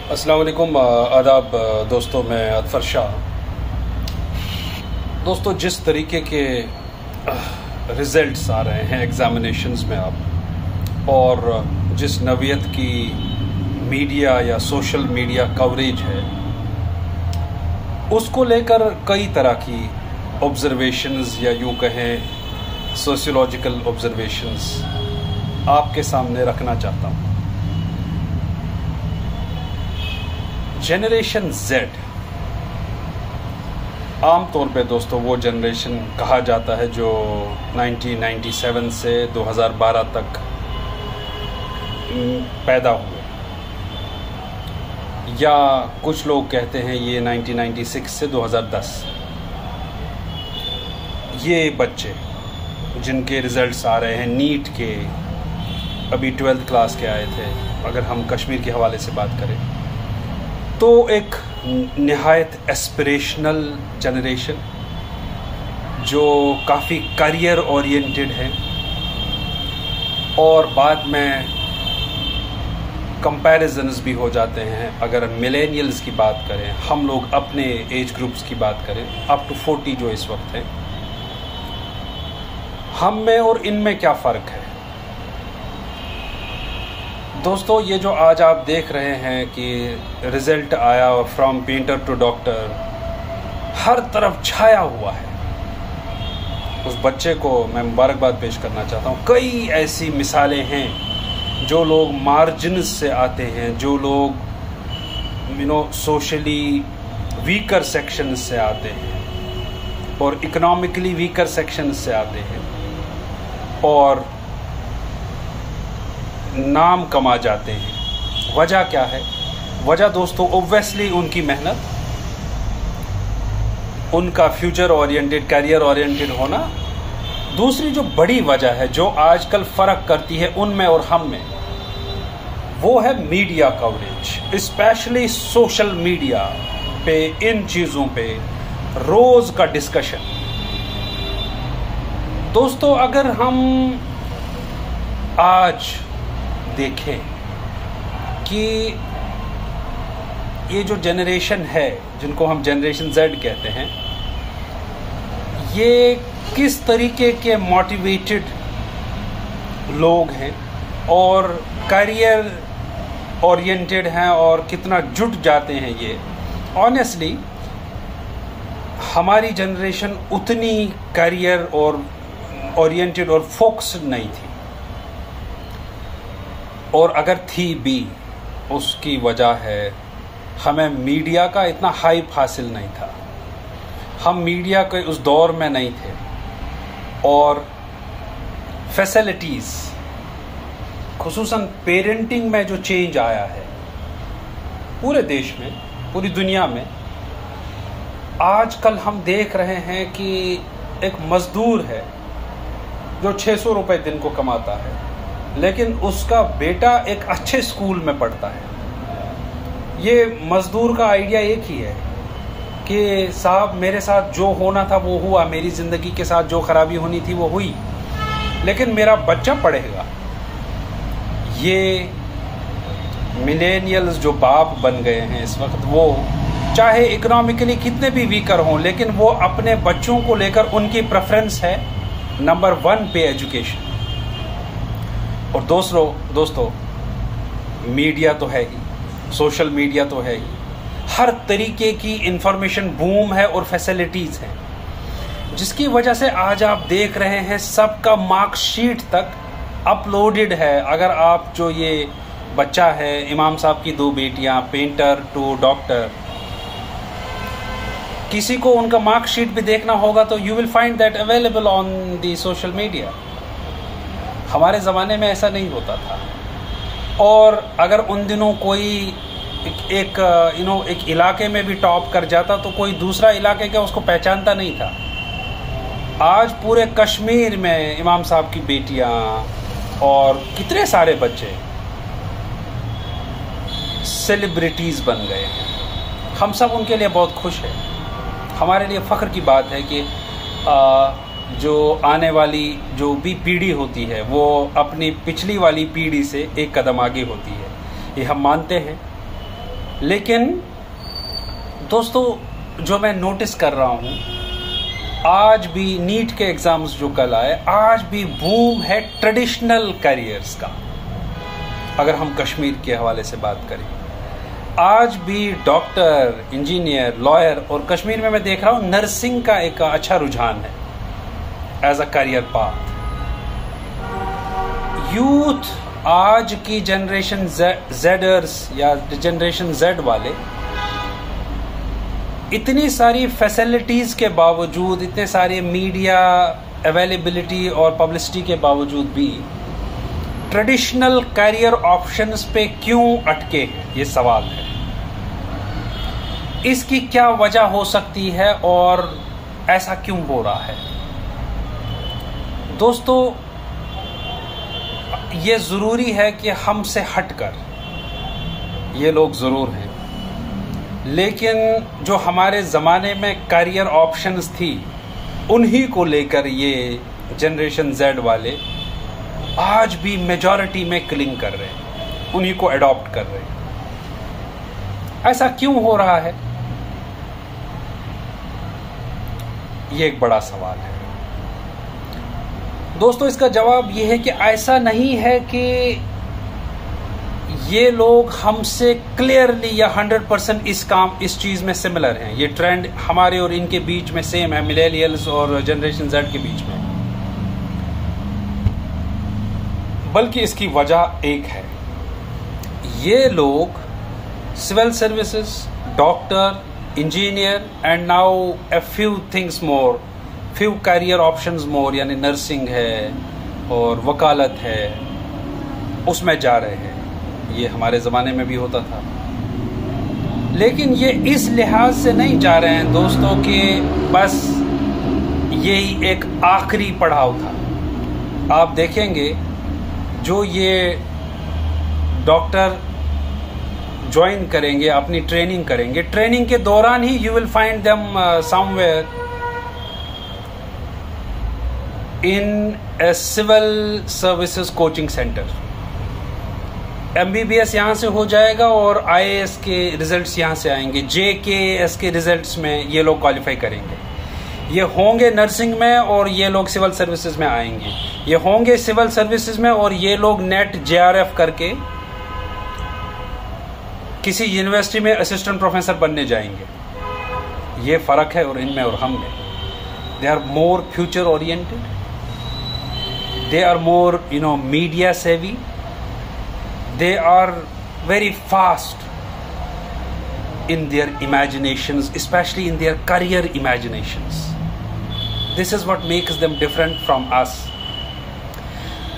अस्सलाम वालेकुम, आदाब दोस्तों। मैं अतफर शाह। दोस्तों, जिस तरीके के रिज़ल्ट्स आ रहे हैं एग्ज़ामिनेशंस में आप, और जिस नवीयत की मीडिया या सोशल मीडिया कवरेज है, उसको लेकर कई तरह की ऑब्ज़र्वेशंस या यूँ कहें सोशियोलॉजिकल ऑब्ज़र्वेशंस आपके सामने रखना चाहता हूँ। जनरेशन जेड आम तौर पे दोस्तों वो जनरेशन कहा जाता है जो 1997 से 2012 तक पैदा हुए, या कुछ लोग कहते हैं ये 1996 से 2010। ये बच्चे जिनके रिज़ल्ट्स आ रहे हैं नीट के, अभी 12th क्लास के आए थे, अगर हम कश्मीर के हवाले से बात करें तो एक निहायत एस्पिरेशनल जनरेशन जो काफ़ी करियर ओरिएंटेड है, और बाद में कंपैरिजन्स भी हो जाते हैं। अगर मिलेनियल्स की बात करें, हम लोग अपने एज ग्रुप्स की बात करें, अप टू 40 जो इस वक्त है, हम में और इनमें क्या फ़र्क है दोस्तों? ये जो आज आप देख रहे हैं कि रिज़ल्ट आया फ्रॉम पेंटर टू डॉक्टर, हर तरफ छाया हुआ है, उस बच्चे को मैं मुबारकबाद पेश करना चाहता हूँ। कई ऐसी मिसालें हैं जो लोग मार्जिन्स से आते हैं, जो लोग सोशली वीकर सेक्शन से आते हैं और इकोनॉमिकली वीकर सेक्शन से आते हैं और नाम कमा जाते हैं। वजह क्या है? वजह दोस्तों ऑब्वियसली उनकी मेहनत, उनका फ्यूचर ओरिएंटेड, करियर ओरिएंटेड होना। दूसरी जो बड़ी वजह है जो आजकल फ़र्क करती है उनमें और हम में, वो है media coverage, specially social media पे इन चीज़ों पे रोज़ का डिस्कशन। दोस्तों, अगर हम आज देखें कि ये जो जनरेशन है जिनको हम जनरेशन जेड कहते हैं, ये किस तरीके के मोटिवेटेड लोग हैं और करियर ओरिएंटेड हैं और कितना जुट जाते हैं। ये ऑनेस्टली हमारी जनरेशन उतनी करियर और ओरिएंटेड और फोकस्ड नहीं थी, और अगर थी भी उसकी वजह है हमें मीडिया का इतना हाइप हासिल नहीं था, हम मीडिया के उस दौर में नहीं थे, और फैसिलिटीज़ खुसूसन पेरेंटिंग में जो चेंज आया है पूरे देश में, पूरी दुनिया में, आजकल हम देख रहे हैं कि एक मज़दूर है जो 600 रुपये दिन को कमाता है, लेकिन उसका बेटा एक अच्छे स्कूल में पढ़ता है। ये मज़दूर का आइडिया एक ही है कि साहब मेरे साथ जो होना था वो हुआ, मेरी ज़िंदगी के साथ जो खराबी होनी थी वो हुई, लेकिन मेरा बच्चा पढ़ेगा। ये मिलेनियल्स जो बाप बन गए हैं इस वक्त, वो चाहे इकोनॉमिकली कितने भी वीकर हों, लेकिन वो अपने बच्चों को लेकर उनकी प्रेफरेंस है नंबर 1 पे एजुकेशन। और दोस्तों मीडिया तो है ही, सोशल मीडिया तो है ही, हर तरीके की इंफॉर्मेशन बूम है और फैसिलिटीज़ हैं, जिसकी वजह से आज आप देख रहे हैं सबका मार्कशीट तक अपलोडेड है। अगर आप जो ये बच्चा है, इमाम साहब की 2 बेटियां, पेंटर टू डॉक्टर, किसी को उनका मार्कशीट भी देखना होगा तो you will find that available on the social media. हमारे ज़माने में ऐसा नहीं होता था, और अगर उन दिनों कोई एक इलाके में भी टॉप कर जाता तो कोई दूसरा इलाके का उसको पहचानता नहीं था। आज पूरे कश्मीर में इमाम साहब की बेटियां और कितने सारे बच्चे सेलिब्रिटीज़ बन गए हैं। हम सब उनके लिए बहुत खुश हैं। हमारे लिए फ़ख्र की बात है कि जो आने वाली जो भी पीढ़ी होती है वो अपनी पिछली वाली पीढ़ी से एक कदम आगे होती है, ये हम मानते हैं। लेकिन दोस्तों जो मैं नोटिस कर रहा हूँ, आज भी नीट के एग्जाम्स जो कल आए, आज भी बूम है ट्रेडिशनल करियर्स का। अगर हम कश्मीर के हवाले से बात करें, आज भी डॉक्टर, इंजीनियर, लॉयर, और कश्मीर में मैं देख रहा हूँ नर्सिंग का एक अच्छा रुझान है as a career path. Youth, आज की जनरेशन जेडर्स या जनरेशन जेड वाले, इतनी सारी फैसिलिटीज के बावजूद, इतने सारे मीडिया अवेलेबिलिटी और पब्लिसिटी के बावजूद भी ट्रेडिशनल करियर ऑप्शंस पे क्यों अटके हैं, ये सवाल है। इसकी क्या वजह हो सकती है और ऐसा क्यों हो रहा है? दोस्तों, ये जरूरी है कि हमसे हटकर ये लोग जरूर हैं, लेकिन जो हमारे ज़माने में करियर ऑप्शंस थी, उन्हीं को लेकर ये जनरेशन जेड वाले आज भी मेजॉरिटी में क्लिंग कर रहे हैं, उन्हीं को अडॉप्ट कर रहे हैं। ऐसा क्यों हो रहा है? ये एक बड़ा सवाल है दोस्तों। इसका जवाब ये है कि ऐसा नहीं है कि ये लोग हमसे क्लियरली या 100% इस चीज में सिमिलर हैं। ये ट्रेंड हमारे और इनके बीच में सेम है, मिलेनियल्स और जनरेशन जेड के बीच में। बल्कि इसकी वजह एक है, ये लोग civil services, doctor, engineer and now a few things more, few career options more, यानी नर्सिंग है और वकालत है, उसमें जा रहे हैं। ये हमारे ज़माने में भी होता था, लेकिन ये इस लिहाज से नहीं जा रहे हैं दोस्तों कि बस यही एक आखिरी पड़ाव था। आप देखेंगे जो ये डॉक्टर ज्वाइन करेंगे, अपनी ट्रेनिंग करेंगे, ट्रेनिंग के दौरान ही you will find them somewhere in a civil services coaching centre. MBBS यहाँ से हो जाएगा और IAS के रिजल्ट्स यहाँ से आएंगे, JKS के रिजल्ट्स में ये लोग क्वालिफाई करेंगे। ये होंगे नर्सिंग में और ये लोग सिविल सर्विसेज में आएंगे। ये होंगे सिविल सर्विसेज में और ये लोग नेट JRF करके किसी यूनिवर्सिटी में असिस्टेंट प्रोफेसर बनने जाएंगे। ये फर्क है और इनमें और हम में। They are more future oriented, they are more media savvy, they are very fast in their imaginations, especially in their career imaginations. This is what makes them different from us.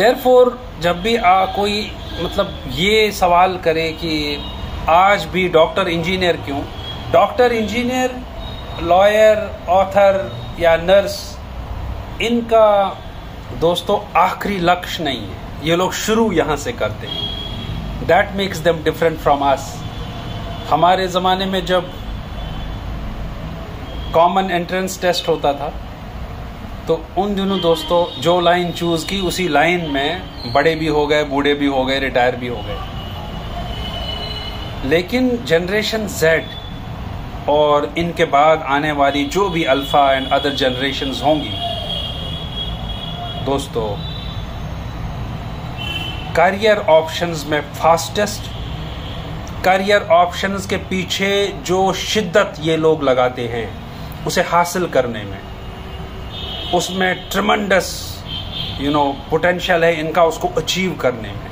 Therefore, जब भी कोई मतलब ये सवाल करे कि आज भी डॉक्टर इंजीनियर क्यों, डॉक्टर इंजीनियर, लॉयर, ऑथर या नर्स, इनका दोस्तों आखिरी लक्ष्य नहीं है। ये लोग शुरू यहाँ से करते हैं। That makes them different from us. हमारे ज़माने में जब कॉमन एंट्रेंस टेस्ट होता था, तो उन दिनों दोस्तों जो लाइन चूज़ की, उसी लाइन में बड़े भी हो गए, बूढ़े भी हो गए, रिटायर भी हो गए। लेकिन जनरेशन जेड और इनके बाद आने वाली जो भी अल्फ़ा एंड अदर जनरेशन्स होंगी दोस्तों, करियर ऑप्शंस में फास्टेस्ट, करियर ऑप्शंस के पीछे जो शिद्दत ये लोग लगाते हैं उसे हासिल करने में, उसमें ट्रमेंडस पोटेंशियल है इनका उसको अचीव करने में।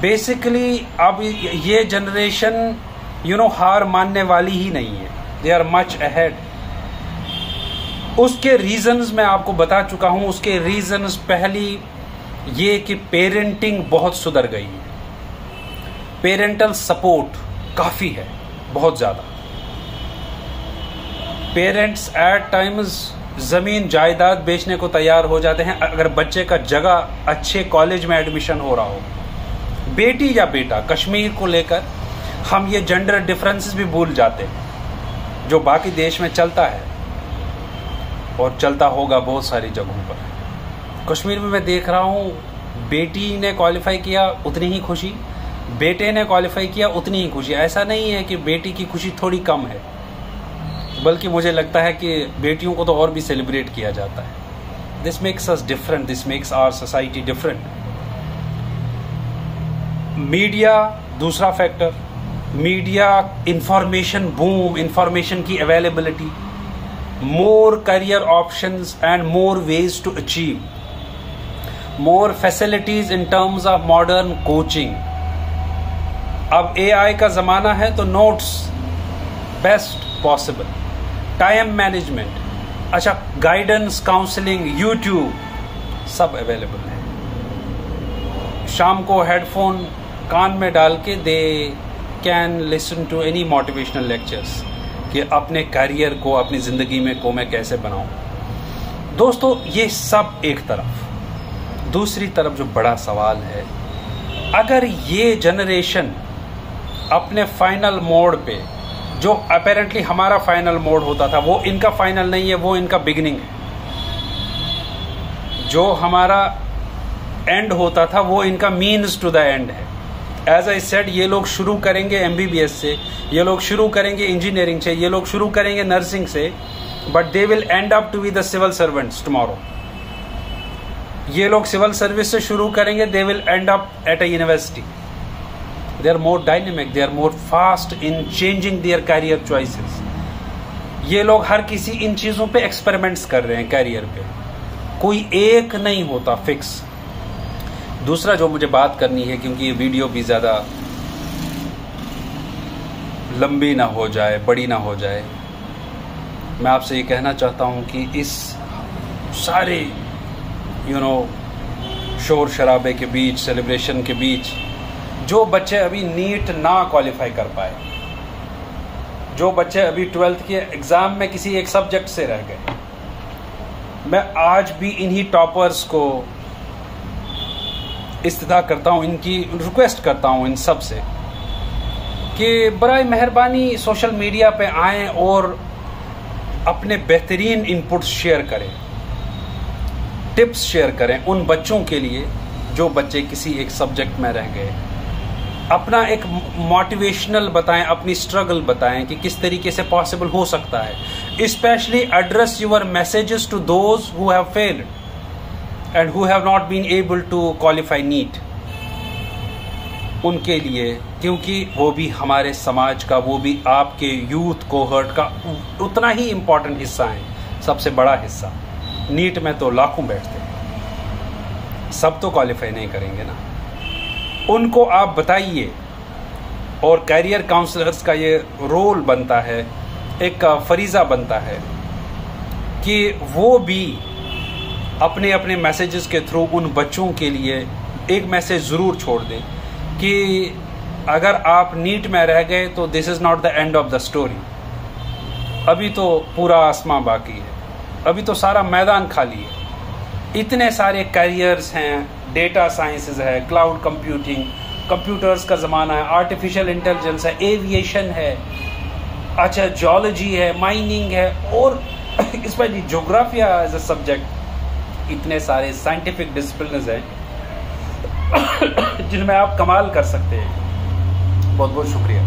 बेसिकली अब ये जनरेशन हार मानने वाली ही नहीं है। They are much ahead. उसके रीजंस मैं आपको बता चुका हूं। उसके रीजंस पहली ये कि पेरेंटिंग बहुत सुधर गई है, पेरेंटल सपोर्ट काफ़ी है, बहुत ज़्यादा। पेरेंट्स एट टाइम्स ज़मीन जायदाद बेचने को तैयार हो जाते हैं अगर बच्चे का जगह अच्छे कॉलेज में एडमिशन हो रहा हो। बेटी या बेटा, कश्मीर को लेकर हम ये जेंडर डिफरेंसेस भी भूल जाते हैं जो बाकी देश में चलता है और चलता होगा बहुत सारी जगहों पर। कश्मीर में मैं देख रहा हूँ बेटी ने क्वालिफाई किया, उतनी ही खुशी, बेटे ने क्वालिफाई किया उतनी ही खुशी। ऐसा नहीं है कि बेटी की खुशी थोड़ी कम है, बल्कि मुझे लगता है कि बेटियों को तो और भी सेलिब्रेट किया जाता है। This makes us different, this makes our society different. Media दूसरा factor, media information boom, information की availability, more career options and more ways to achieve, more facilities in terms of modern coaching. अब AI का जमाना है तो notes best possible, time management, अच्छा guidance, counselling, YouTube सब available है। शाम को हेडफोन कान में डाल के they can listen to any motivational lectures कि अपने करियर को, अपनी ज़िंदगी में को मैं कैसे बनाऊं। दोस्तों ये सब एक तरफ, दूसरी तरफ जो बड़ा सवाल है, अगर ये जनरेशन अपने फाइनल मोड पे, जो अपेरेंटली हमारा फाइनल मोड होता था, वो इनका फाइनल नहीं है, वो इनका बिगिनिंग है। जो हमारा एंड होता था वो इनका मीन्स टू द एंड है। एज आई सेड, ये लोग शुरू करेंगे एमबीबीएस से, ये लोग शुरू करेंगे इंजीनियरिंग से, ये लोग शुरू करेंगे नर्सिंग से, but they will end up to be the civil servants tomorrow. ये लोग सिविल सर्विस से शुरू करेंगे, they will end up at a university. They are more dynamic, they are more fast in changing their career choices. ये लोग हर किसी इन चीज़ों पे एक्सपेरिमेंट्स कर रहे हैं कैरियर पे, कोई एक नहीं होता फिक्स। दूसरा जो मुझे बात करनी है, क्योंकि ये वीडियो भी ज़्यादा लंबी ना हो जाए, बड़ी ना हो जाए, मैं आपसे ये कहना चाहता हूँ कि इस सारे शोर शराबे के बीच, सेलिब्रेशन के बीच, जो बच्चे अभी नीट ना क्वालिफाई कर पाए, जो बच्चे अभी 12th के एग्ज़ाम में किसी एक सब्जेक्ट से रह गए, मैं आज भी इन्हीं टॉपर्स को इस्तिदा करता हूँ, इनकी रिक्वेस्ट करता हूँ इन सब से कि बराए मेहरबानी सोशल मीडिया पे आएँ और अपने बेहतरीन इनपुट्स शेयर करें, टिप्स शेयर करें उन बच्चों के लिए जो बच्चे किसी एक सब्जेक्ट में रह गए। अपना एक मोटिवेशनल बताएं, अपनी स्ट्रगल बताएं कि किस तरीके से पॉसिबल हो सकता है। Specially address your messages to those who have failed and who have not been able to qualify NEET, उनके लिए, क्योंकि वो भी हमारे समाज का, वो भी आपके यूथ कोहर्ट का उतना ही इम्पोर्टेंट हिस्सा है, सबसे बड़ा हिस्सा। नीट में तो लाखों बैठते हैं, सब तो क्वालिफाई नहीं करेंगे ना। उनको आप बताइए, और कैरियर काउंसलर्स का ये रोल बनता है, एक फरीज़ा बनता है कि वो भी अपने अपने मैसेजेस के थ्रू उन बच्चों के लिए एक मैसेज ज़रूर छोड़ दें कि अगर आप नीट में रह गए तो this is not the end of the story. अभी तो पूरा आसमां बाकी है, अभी तो सारा मैदान खाली है। इतने सारे कैरियर्स हैं, डेटा साइंसेज है, क्लाउड कंप्यूटिंग, कंप्यूटर्स का ज़माना है, आर्टिफिशियल इंटेलिजेंस है, एविएशन है, अच्छा जियोलॉजी है, माइनिंग है, और इसमें ज्योग्राफिया एज अ सब्जेक्ट। इतने सारे साइंटिफिक डिसिप्लिन्स हैं जिनमें आप कमाल कर सकते हैं। बहुत बहुत शुक्रिया।